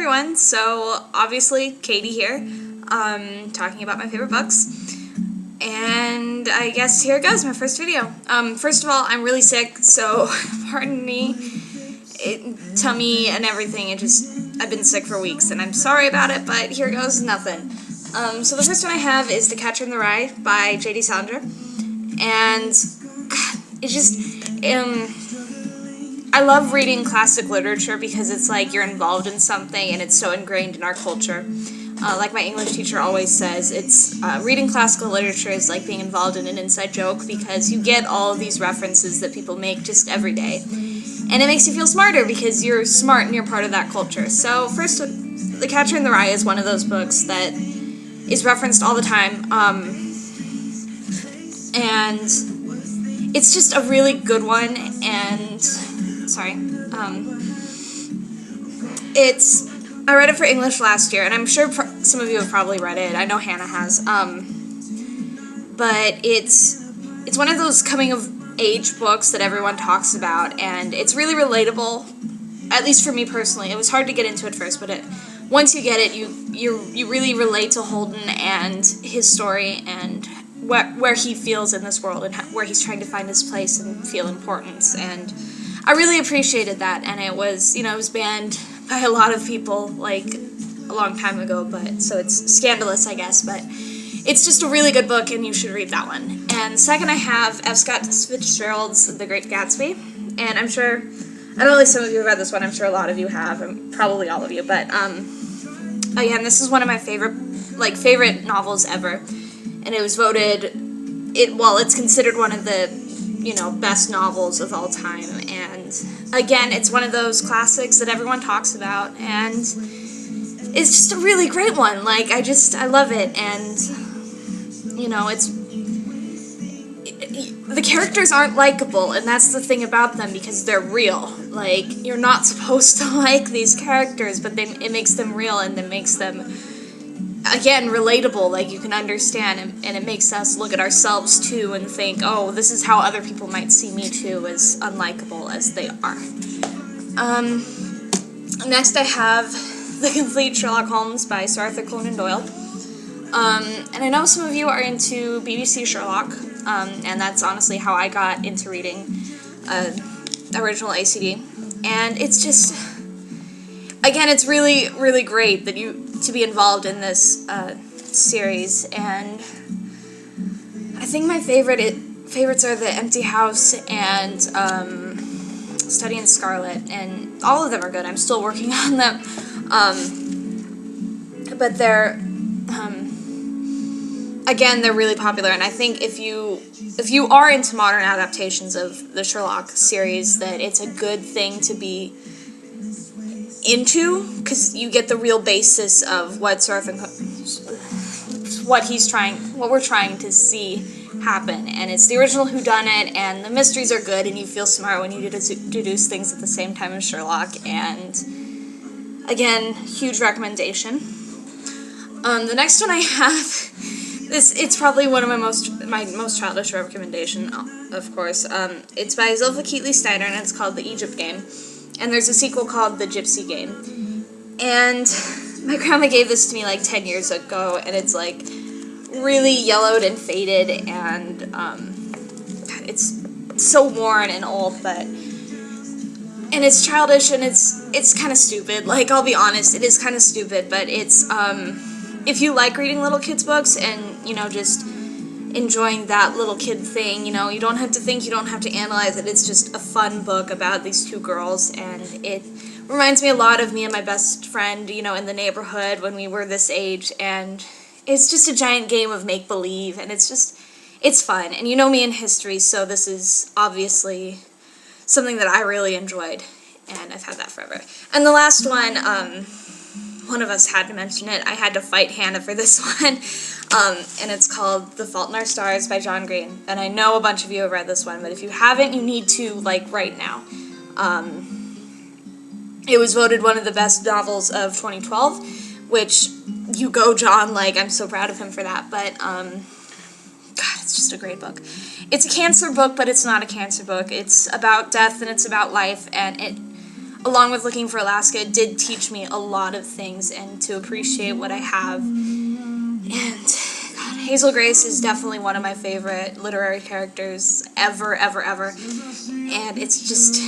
everyone. So obviously Katie here, talking about my favorite books. And I guess here it goes, my first video. First of all, I'm really sick, so pardon me. Tummy and everything, I've been sick for weeks, and I'm sorry about it, but here goes nothing. So the first one I have is The Catcher in the Rye by J.D. Salinger. And God, I love reading classic literature because it's like you're involved in something and it's so ingrained in our culture. Like my English teacher always says, reading classical literature is like being involved in an inside joke because you get all of these references that people make just every day. And it makes you feel smarter because you're smart and you're part of that culture. So first, The Catcher in the Rye is one of those books that is referenced all the time. And it's just a really good one, and I read it for English last year, and I'm sure some of you have probably read it. I know Hannah has. But it's one of those coming of age books that everyone talks about, and it's really relatable. At least for me personally, it was hard to get into it first, but once you get it, you really relate to Holden and his story and where he feels in this world and where he's trying to find his place and feel importance. And I really appreciated that, and it was banned by a lot of people like a long time ago, so it's scandalous, I guess, but it's just a really good book, and you should read that one. And second, I have F. Scott Fitzgerald's The Great Gatsby, and I'm sure, I don't know if some of you have read this one, I'm sure a lot of you have, and probably all of you, but again, this is one of my favorite novels ever, and it was voted, it's considered one of the, best novels of all time, and again, it's one of those classics that everyone talks about, and it's just a really great one. I love it, and, the characters aren't likable, and that's the thing about them, because they're real. You're not supposed to like these characters, but it makes them real, and it makes them, again, relatable, you can understand, and it makes us look at ourselves, too, and think, oh, this is how other people might see me, too, as unlikable as they are. Next I have The Complete Sherlock Holmes by Sir Arthur Conan Doyle. And I know some of you are into BBC Sherlock, and that's honestly how I got into reading original ACD. And it's just, again, it's really, really great to be involved in this series. And I think my favorites are The Empty House and Study in Scarlet, and all of them are good. I'm still working on them. But they're really popular, and I think if you are into modern adaptations of the Sherlock series, that it's a good thing to be into, because you get the real basis of what we're trying to see happen, and it's the original whodunit, and the mysteries are good, and you feel smart when you deduce things at the same time as Sherlock, and again, huge recommendation. The next one I have, it's probably one of my most childish recommendation, of course. It's by Zilpha Keatley-Steiner, and it's called The Egypt Game. And there's a sequel called The Gypsy Game. And my grandma gave this to me 10 years ago, and it's really yellowed and faded, and it's so worn and old, and it's childish, and it's kind of stupid. I'll be honest, it is kind of stupid, but it's if you like reading little kids' books and, just enjoying that little kid thing, you don't have to think, you don't have to analyze it, it's just a fun book about these two girls, and it reminds me a lot of me and my best friend, in the neighborhood when we were this age, and it's just a giant game of make-believe, and it's fun, and you know me in history, so this is obviously something that I really enjoyed, and I've had that forever. And the last one of us had to mention it. I had to fight Hannah for this one, and it's called The Fault in Our Stars by John Green. And I know a bunch of you have read this one, but if you haven't, you need to, right now. It was voted one of the best novels of 2012, which, you go, John, I'm so proud of him for that, but, God, it's just a great book. It's a cancer book, but it's not a cancer book. It's about death, and it's about life, and along with looking for Alaska, did teach me a lot of things and to appreciate what I have. And God, Hazel Grace is definitely one of my favorite literary characters ever, ever, ever. And it's just,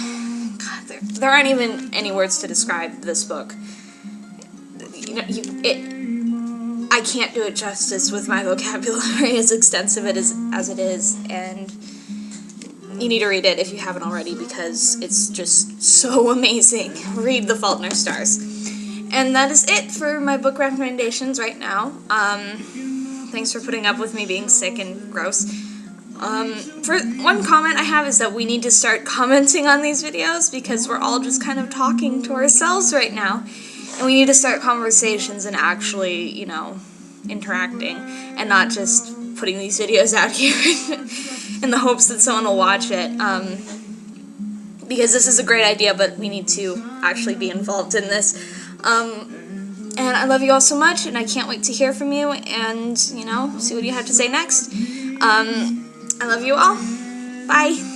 God, there aren't even any words to describe this book. I can't do it justice with my vocabulary, as extensive as it is, and you need to read it if you haven't already, because it's just so amazing. Read The Fault in Our Stars. And that is it for my book recommendations right now. Thanks for putting up with me being sick and gross. For one comment I have is that we need to start commenting on these videos, because we're all just kind of talking to ourselves right now. And we need to start conversations and actually, you know, interacting, and not just putting these videos out here in the hopes that someone will watch it. Because this is a great idea, but we need to actually be involved in this. And I love you all so much, and I can't wait to hear from you and, you know, see what you have to say next. I love you all. Bye.